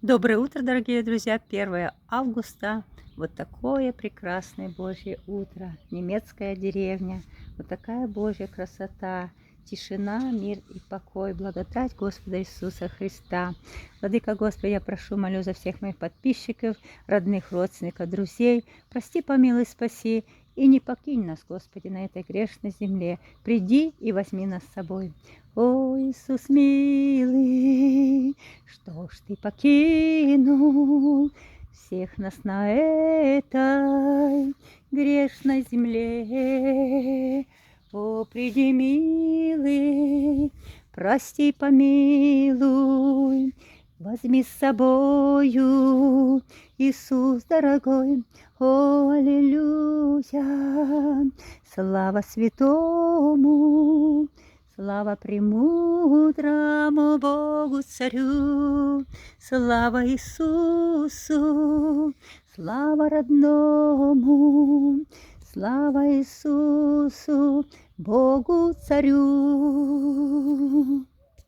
Доброе утро, дорогие друзья! 1 августа. Вот такое прекрасное Божье утро. Немецкая деревня. Вот такая Божья красота. Тишина, мир и покой. Благодать Господа Иисуса Христа. Владыка Господи, я прошу, молю за всех моих подписчиков, родных, родственников, друзей. Прости, помилуй, спаси. И не покинь нас, Господи, на этой грешной земле. Приди и возьми нас с собой. О, Иисус милый, что ж ты покинул всех нас на этой грешной земле? О, приди, милый, прости, помилуй, возьми с собою, Иисус дорогой. О, аллилуйя! Слава святому, слава премудрому Богу Царю, слава Иисусу, слава родному, слава Иисусу, Богу Царю.